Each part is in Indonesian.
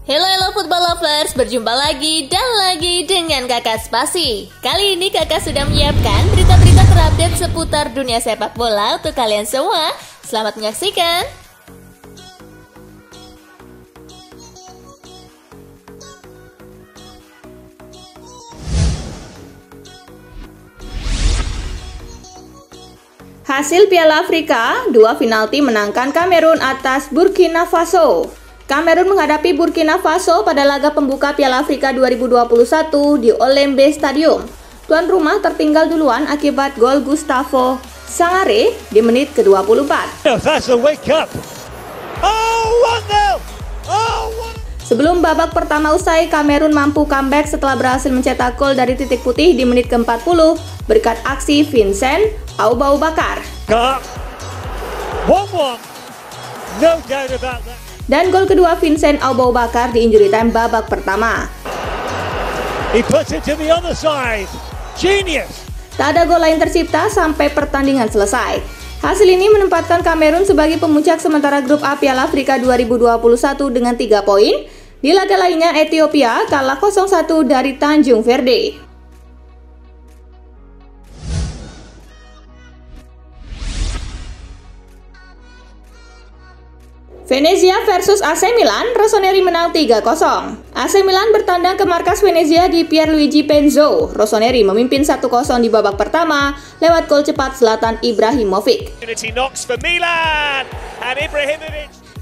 Hello football lovers, berjumpa lagi dan lagi dengan Kakak Spasi. Kali ini Kakak sudah menyiapkan berita-berita terupdate seputar dunia sepak bola untuk kalian semua. Selamat menyaksikan. Hasil Piala Afrika, 2 penalti menangkan Kamerun atas Burkina Faso. Kamerun menghadapi Burkina Faso pada laga pembuka Piala Afrika 2021 di Olembe Stadium. Tuan rumah tertinggal duluan akibat gol Gustavo Sangare di menit ke-24. Sebelum babak pertama usai, Kamerun mampu comeback setelah berhasil mencetak gol dari titik putih di menit ke-40 berkat aksi Vincent Aboubakar. Dan gol kedua Vincent Aboubakar di injury time babak pertama. Tak ada gol lain tercipta sampai pertandingan selesai. Hasil ini menempatkan Kamerun sebagai pemuncak sementara grup A Piala Afrika 2021 dengan 3 poin. Di laga lainnya Ethiopia kalah 0-1 dari Tanjung Verde. Venezia versus AC Milan, Rossoneri menang 3-0. AC Milan bertandang ke markas Venezia di Pierluigi Penzo. Rossoneri memimpin 1-0 di babak pertama lewat gol cepat Zlatan Ibrahimovic.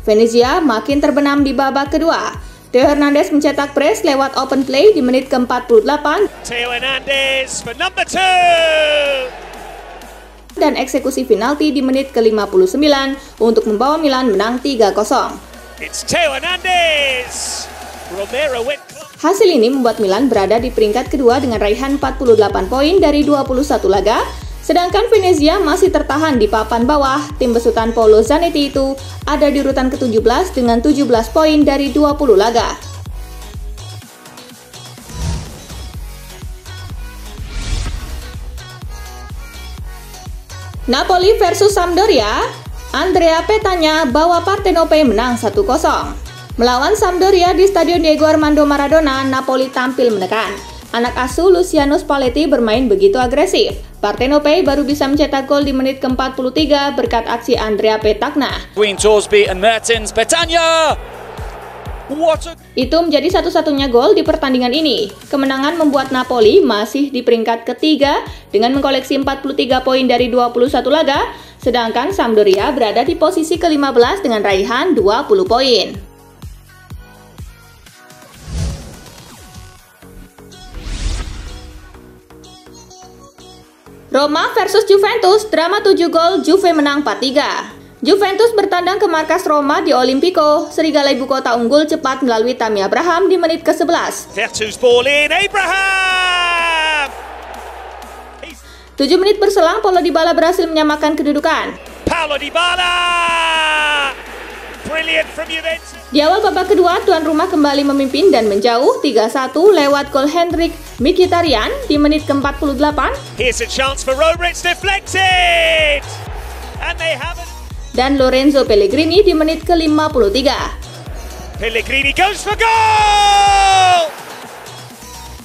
Venezia makin terbenam di babak kedua. Theo Hernandez mencetak brace lewat open play di menit ke-48. Theo Hernandez for number 2. Dan eksekusi penalti di menit ke-59 untuk membawa Milan menang 3-0. Hasil ini membuat Milan berada di peringkat kedua dengan raihan 48 poin dari 21 laga, sedangkan Venezia masih tertahan di papan bawah. Tim besutan Paolo Zanetti itu ada di urutan ke-17 dengan 17 poin dari 20 laga. Napoli versus Sampdoria, Andrea Petagna bawa Partenope menang 1-0. Melawan Sampdoria di Stadion Diego Armando Maradona, Napoli tampil menekan. Anak asuh Luciano Spalletti bermain begitu agresif. Partenope baru bisa mencetak gol di menit ke-43 berkat aksi Andrea Petagna. Itu menjadi satu-satunya gol di pertandingan ini. Kemenangan membuat Napoli masih di peringkat ketiga dengan mengkoleksi 43 poin dari 21 laga, sedangkan Sampdoria berada di posisi ke-15 dengan raihan 20 poin. Roma versus Juventus, drama 7 gol, Juve menang 4-3. Juventus bertandang ke markas Roma di Olimpico. Serigala ibu kota unggul cepat melalui Tammy Abraham di menit ke-11. 7 menit berselang, Paulo Dybala berhasil menyamakan kedudukan. Di awal babak kedua, tuan rumah kembali memimpin dan menjauh 3-1 lewat gol Henrik Mkhitaryan di menit ke-48. Dan Lorenzo Pellegrini di menit ke-53. Pellegrini goes for goal!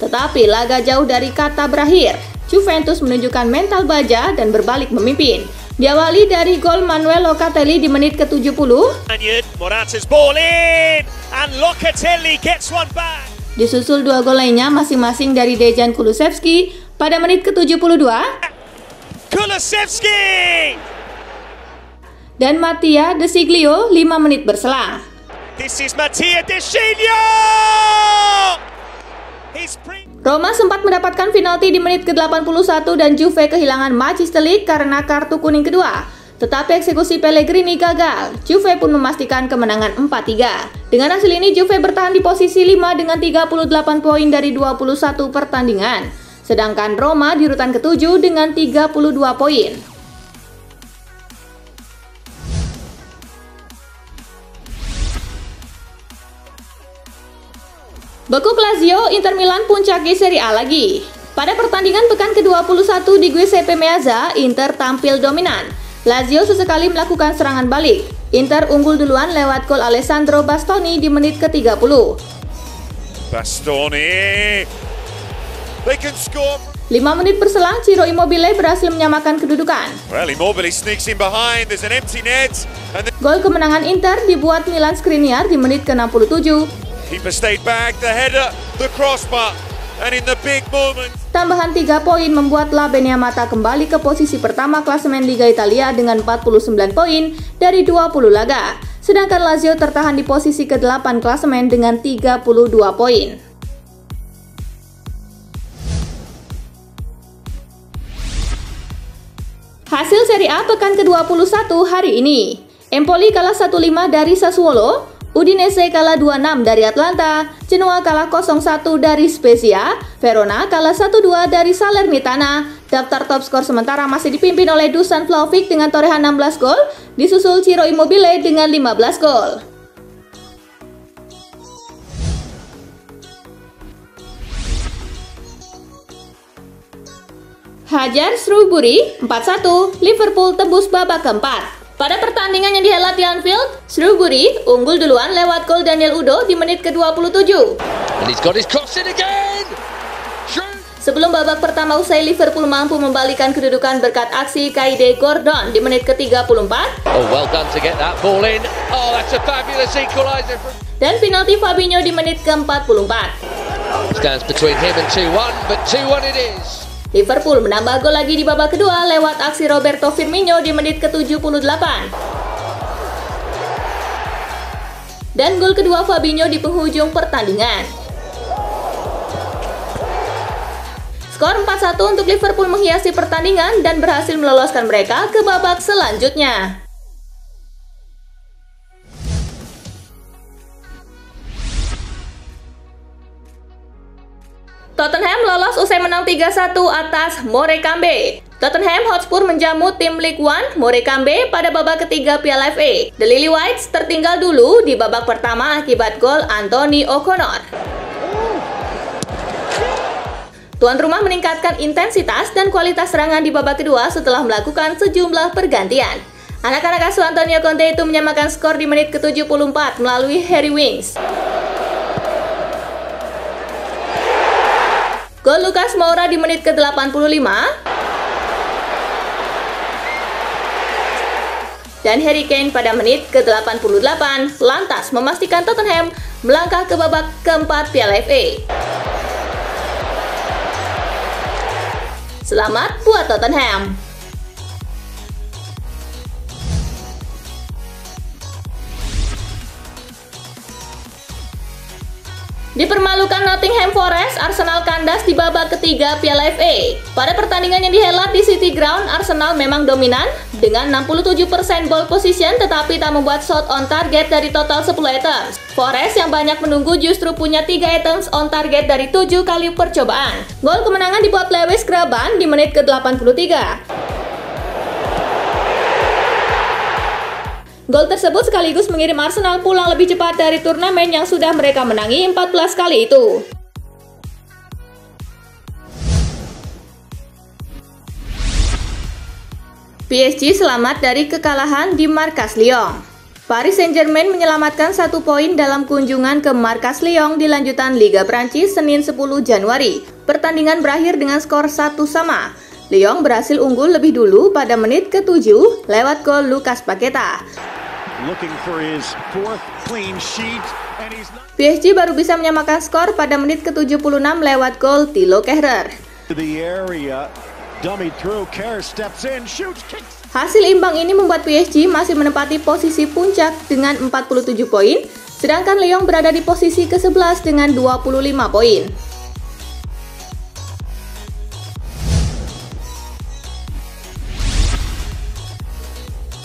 Tetapi laga jauh dari kata berakhir. Juventus menunjukkan mental baja dan berbalik memimpin. Diawali dari gol Manuel Locatelli di menit ke-70. Morata's ball in and Locatelli gets one back. Disusul 2 gol lainnya masing-masing dari Dejan Kulusevski pada menit ke-72. Kulusevski! Dan Mattia De Sciglio 5 menit berselang. This is Mattia De Sciglio! Roma sempat mendapatkan penalti di menit ke-81 dan Juve kehilangan Manchester League karena kartu kuning kedua. Tetapi eksekusi Pellegrini gagal. Juve pun memastikan kemenangan 4-3. Dengan hasil ini Juve bertahan di posisi 5 dengan 38 poin dari 21 pertandingan. Sedangkan Roma di urutan ke-7 dengan 32 poin. Bekuk Lazio, Inter Milan puncaki Serie A lagi. Pada pertandingan pekan ke-21 di Giuseppe Meazza, Inter tampil dominan. Lazio sesekali melakukan serangan balik. Inter unggul duluan lewat gol Alessandro Bastoni di menit ke-30. Bastoni. They can score. 5 menit berselang, Ciro Immobile berhasil menyamakan kedudukan. Well, Immobile sneaks in behind. There's an empty net. And Gol kemenangan Inter dibuat Milan Skriniar di menit ke-67. keeper stayed back. The header, the crossbar, and in the big moment. Tambahan 3 poin membuat La Beneamata kembali ke posisi pertama klasemen Liga Italia dengan 49 poin dari 20 laga. Sedangkan Lazio tertahan di posisi ke-8 klasemen dengan 32 poin. Hasil Serie A pekan ke-21 hari ini. Empoli kalah 1-5 dari Sassuolo, Udinese kalah 2-6 dari Atlanta, Genoa kalah 0-1 dari Spezia, Verona kalah 1-2 dari Salernitana. Daftar top skor sementara masih dipimpin oleh Dusan Vlahovic dengan torehan 16 gol, disusul Ciro Immobile dengan 15 gol. Hajar Shrewsbury 4-1, Liverpool tembus babak keempat. Pada pertandingan yang dihelat di Anfield, Shrewsbury unggul duluan lewat gol Daniel Udo di menit ke-27. Sebelum babak pertama usai, Liverpool mampu membalikan kedudukan berkat aksi Kaide Gordon di menit ke-34. Dan penalti Fabinho di menit ke-44. Stands between him and 2-1, but 2-1 it is. Liverpool menambah gol lagi di babak kedua lewat aksi Roberto Firmino di menit ke-78. Dan gol kedua Fabinho di penghujung pertandingan. Skor 4-1 untuk Liverpool menghiasi pertandingan dan berhasil meloloskan mereka ke babak selanjutnya. Tottenham lolos usai menang 3-1 atas Morecambe. Tottenham Hotspur menjamu tim League One Morecambe pada babak ketiga Piala FA. The Lily Whites tertinggal dulu di babak pertama akibat gol Anthony O'Connor. Tuan rumah meningkatkan intensitas dan kualitas serangan di babak kedua setelah melakukan sejumlah pergantian. Anak-anak asuh Antonio Conte itu menyamakan skor di menit ke-74 melalui Harry Winks. Gol Lucas Moura di menit ke-85 dan Harry Kane pada menit ke-88 lantas memastikan Tottenham melangkah ke babak keempat Piala FA. Selamat buat Tottenham. Dipermalukan Nottingham Forest, Arsenal kandas di babak ketiga Piala FA. Pada pertandingan yang dihelat di City Ground, Arsenal memang dominan dengan 67% ball position tetapi tak membuat shot on target dari total 10 attempts. Forest yang banyak menunggu justru punya 3 attempts on target dari 7 kali percobaan. Gol kemenangan dibuat Lewis Graban di menit ke-83. Gol tersebut sekaligus mengirim Arsenal pulang lebih cepat dari turnamen yang sudah mereka menangi 14 kali itu. PSG selamat dari kekalahan di markas Lyon. Paris Saint-Germain menyelamatkan 1 poin dalam kunjungan ke markas Lyon di lanjutan Liga Prancis Senin 10 Januari. Pertandingan berakhir dengan skor 1-1. Lyon berhasil unggul lebih dulu pada menit ke-7 lewat gol Lucas Paqueta. PSG baru bisa menyamakan skor pada menit ke-76 lewat gol Thilo Kehrer. Hasil imbang ini membuat PSG masih menempati posisi puncak dengan 47 poin, sedangkan Lyon berada di posisi ke-11 dengan 25 poin.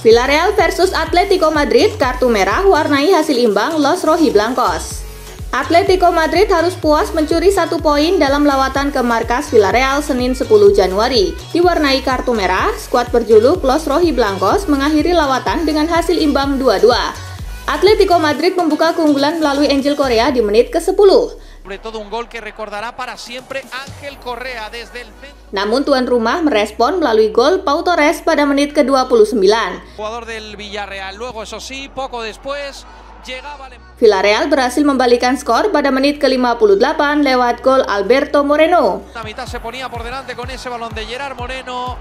Villarreal versus Atletico Madrid, kartu merah warnai hasil imbang Los Rojiblancos. Atletico Madrid harus puas mencuri 1 poin dalam lawatan ke markas Villarreal Senin 10 Januari. Diwarnai kartu merah, skuad berjuluk Los Rojiblancos mengakhiri lawatan dengan hasil imbang 2-2. Atletico Madrid membuka keunggulan melalui Angel Correa di menit ke-10. Sobre todo un gol que recordará para siempre Ángel Correa desde el centro. Namun tuan rumah merespon melalui gol Pau Torres pada menit ke-29. Jugador del Villarreal. Luego, eso sí, poco después llegaba Villarreal berhasil membalikan skor pada menit ke-58 lewat gol Alberto Moreno. La mitad se ponía por delante con ese balón de Gerard Moreno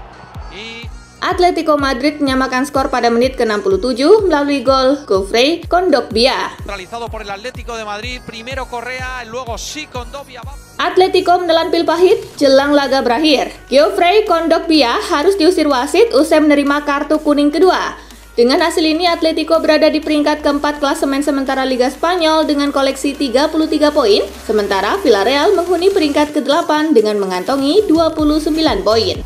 y Atletico Madrid menyamakan skor pada menit ke-67 melalui gol Geoffrey Kondogbia. realizado por el Atlético de Madrid. Primero Correa, luego sí Kondogbia. Atletico menelan pil pahit jelang laga berakhir. Geoffrey Kondogbia harus diusir wasit usai menerima kartu kuning kedua. Dengan hasil ini, Atletico berada di peringkat keempat klasemen sementara Liga Spanyol dengan koleksi 33 poin, sementara Villarreal menghuni peringkat ke-8 dengan mengantongi 29 poin.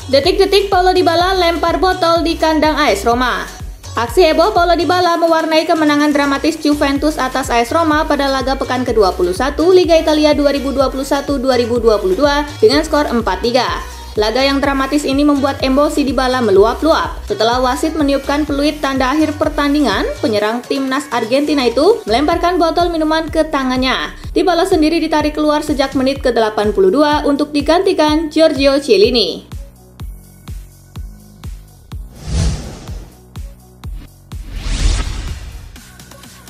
Detik-detik Paulo Dybala lempar botol di kandang AS Roma. Aksi heboh Paulo Dybala mewarnai kemenangan dramatis Juventus atas AS Roma pada laga pekan ke-21 Liga Italia 2021-2022 dengan skor 4-3. Laga yang dramatis ini membuat emosi Dybala meluap-luap. Setelah wasit meniupkan peluit tanda akhir pertandingan, penyerang timnas Argentina itu melemparkan botol minuman ke tangannya. Dybala sendiri ditarik keluar sejak menit ke-82 untuk digantikan Giorgio Chiellini.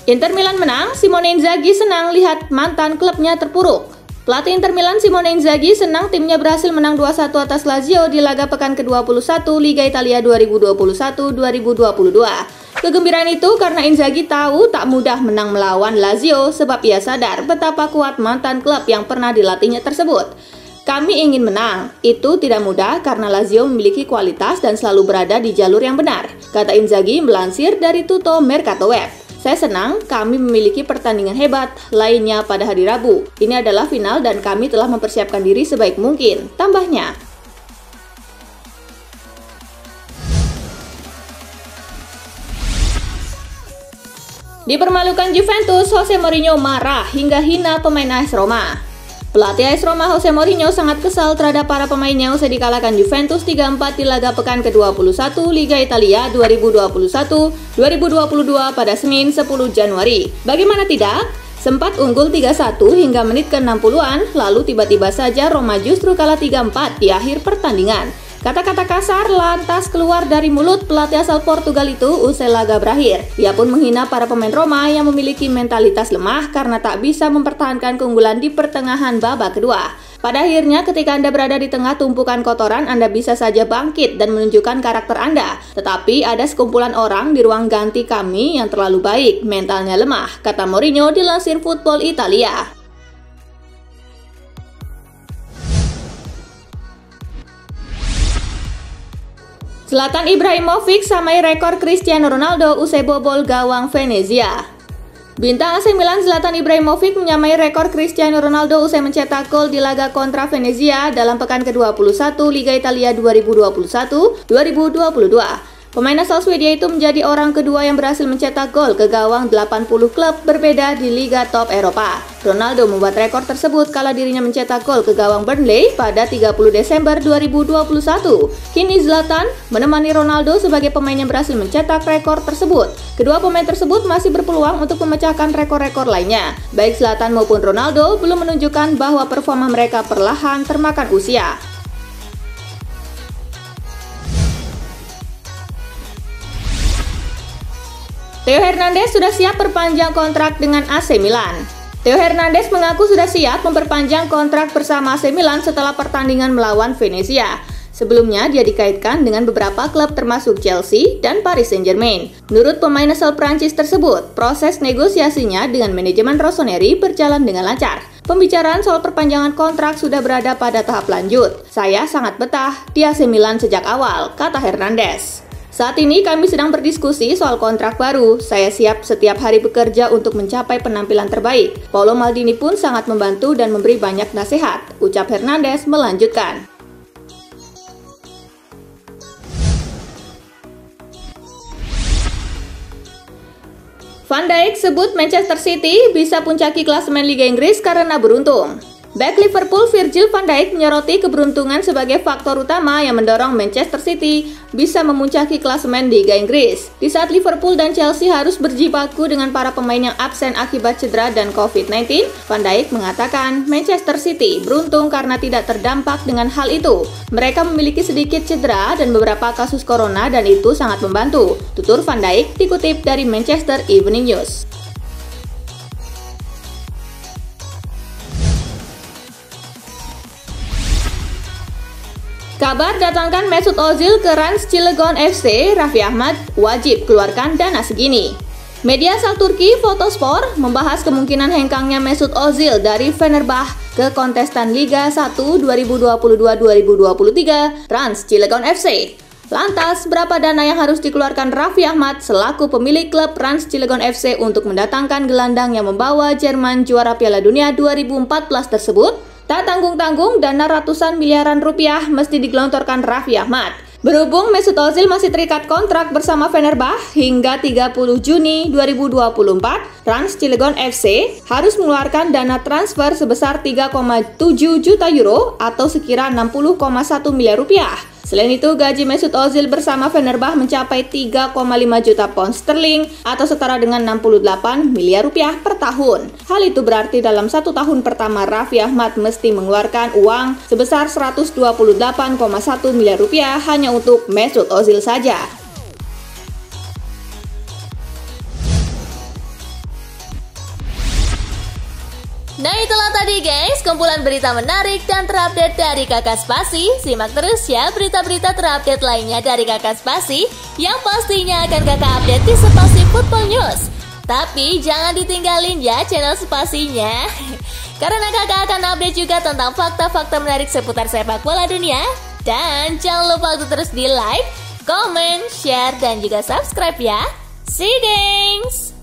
Inter Milan menang, Simone Inzaghi senang lihat mantan klubnya terpuruk. Pelatih Inter Milan Simone Inzaghi senang timnya berhasil menang 2-1 atas Lazio di laga pekan ke-21 Liga Italia 2021-2022. Kegembiraan itu karena Inzaghi tahu tak mudah menang melawan Lazio sebab ia sadar betapa kuat mantan klub yang pernah dilatihnya tersebut. Kami ingin menang, itu tidak mudah karena Lazio memiliki kualitas dan selalu berada di jalur yang benar, kata Inzaghi melansir dari Tutto Mercato Web. Saya senang kami memiliki pertandingan hebat lainnya pada hari Rabu. Ini adalah final dan kami telah mempersiapkan diri sebaik mungkin, tambahnya. Dipermalukan Juventus, Jose Mourinho marah hingga hina pemain AS Roma. Pelatih AS Roma Jose Mourinho sangat kesal terhadap para pemainnya usai dikalahkan Juventus 3-4 di laga pekan ke-21 Liga Italia 2021-2022 pada Senin 10 Januari. Bagaimana tidak? Sempat unggul 3-1 hingga menit ke-60-an, lalu tiba-tiba saja Roma justru kalah 3-4 di akhir pertandingan. Kata-kata kasar lantas keluar dari mulut pelatih asal Portugal itu usai laga berakhir. Ia pun menghina para pemain Roma yang memiliki mentalitas lemah karena tak bisa mempertahankan keunggulan di pertengahan babak kedua. Pada akhirnya, ketika Anda berada di tengah tumpukan kotoran, Anda bisa saja bangkit dan menunjukkan karakter Anda. Tetapi ada sekumpulan orang di ruang ganti kami yang terlalu baik, mentalnya lemah, kata Mourinho dilansir Football Italia. Zlatan Ibrahimovic samai rekor Cristiano Ronaldo usai bobol gawang Venezia. Bintang AC Milan Zlatan Ibrahimovic menyamai rekor Cristiano Ronaldo usai mencetak gol di laga kontra Venezia dalam pekan ke-21 Liga Italia 2021-2022. Pemain asal Swedia itu menjadi orang kedua yang berhasil mencetak gol ke gawang 80 klub berbeda di Liga Top Eropa. Ronaldo membuat rekor tersebut kala dirinya mencetak gol ke gawang Burnley pada 30 Desember 2021. Kini Zlatan menemani Ronaldo sebagai pemain yang berhasil mencetak rekor tersebut. Kedua pemain tersebut masih berpeluang untuk memecahkan rekor-rekor lainnya. Baik Zlatan maupun Ronaldo belum menunjukkan bahwa performa mereka perlahan termakan usia. Theo Hernandez sudah siap perpanjang kontrak dengan AC Milan. Theo Hernandez mengaku sudah siap memperpanjang kontrak bersama AC Milan setelah pertandingan melawan Venezia. Sebelumnya, dia dikaitkan dengan beberapa klub termasuk Chelsea dan Paris Saint-Germain. Menurut pemain asal Prancis tersebut, proses negosiasinya dengan manajemen Rossoneri berjalan dengan lancar. Pembicaraan soal perpanjangan kontrak sudah berada pada tahap lanjut. Saya sangat betah di AC Milan sejak awal, kata Hernandez. Saat ini kami sedang berdiskusi soal kontrak baru. Saya siap setiap hari bekerja untuk mencapai penampilan terbaik. Paolo Maldini pun sangat membantu dan memberi banyak nasihat, ucap Hernandez melanjutkan. Van Dijk sebut Manchester City bisa puncaki klasemen Liga Inggris karena beruntung. Bek Liverpool Virgil van Dijk menyoroti keberuntungan sebagai faktor utama yang mendorong Manchester City bisa memuncaki klasemen Liga Inggris. Di saat Liverpool dan Chelsea harus berjibaku dengan para pemain yang absen akibat cedera dan COVID-19, Van Dijk mengatakan Manchester City beruntung karena tidak terdampak dengan hal itu. Mereka memiliki sedikit cedera dan beberapa kasus corona dan itu sangat membantu, tutur Van Dijk dikutip dari Manchester Evening News. Kabar datangkan Mesut Ozil ke Rans Cilegon FC, Raffi Ahmad wajib keluarkan dana segini. Media asal Turki Fotospor membahas kemungkinan hengkangnya Mesut Ozil dari Fenerbahce ke kontestan Liga 1 2022-2023 Rans Cilegon FC. Lantas, berapa dana yang harus dikeluarkan Raffi Ahmad selaku pemilik klub Rans Cilegon FC untuk mendatangkan gelandang yang membawa Jerman juara Piala Dunia 2014 tersebut? Tak tanggung-tanggung, dana ratusan miliaran rupiah mesti digelontorkan Raffi Ahmad. Berhubung Mesut Ozil masih terikat kontrak bersama Fenerbahce hingga 30 Juni 2024, Rans Cilegon FC harus mengeluarkan dana transfer sebesar 3,7 juta euro atau sekira 60,1 miliar rupiah. Selain itu, gaji Mesut Ozil bersama Fenerbahce mencapai 3,5 juta pound sterling atau setara dengan 68 miliar rupiah per tahun. Hal itu berarti dalam 1 tahun pertama Raffi Ahmad mesti mengeluarkan uang sebesar 128,1 miliar rupiah hanya untuk Mesut Ozil saja. Nah itulah tadi guys, kumpulan berita menarik dan terupdate dari Kakak Spasi. Simak terus ya berita-berita terupdate lainnya dari Kakak Spasi yang pastinya akan Kakak update di Spasi Football News. Tapi jangan ditinggalin ya channel Spasinya, karena Kakak akan update juga tentang fakta-fakta menarik seputar sepak bola dunia. Dan jangan lupa untuk terus di like, comment, share, dan juga subscribe ya. See you guys!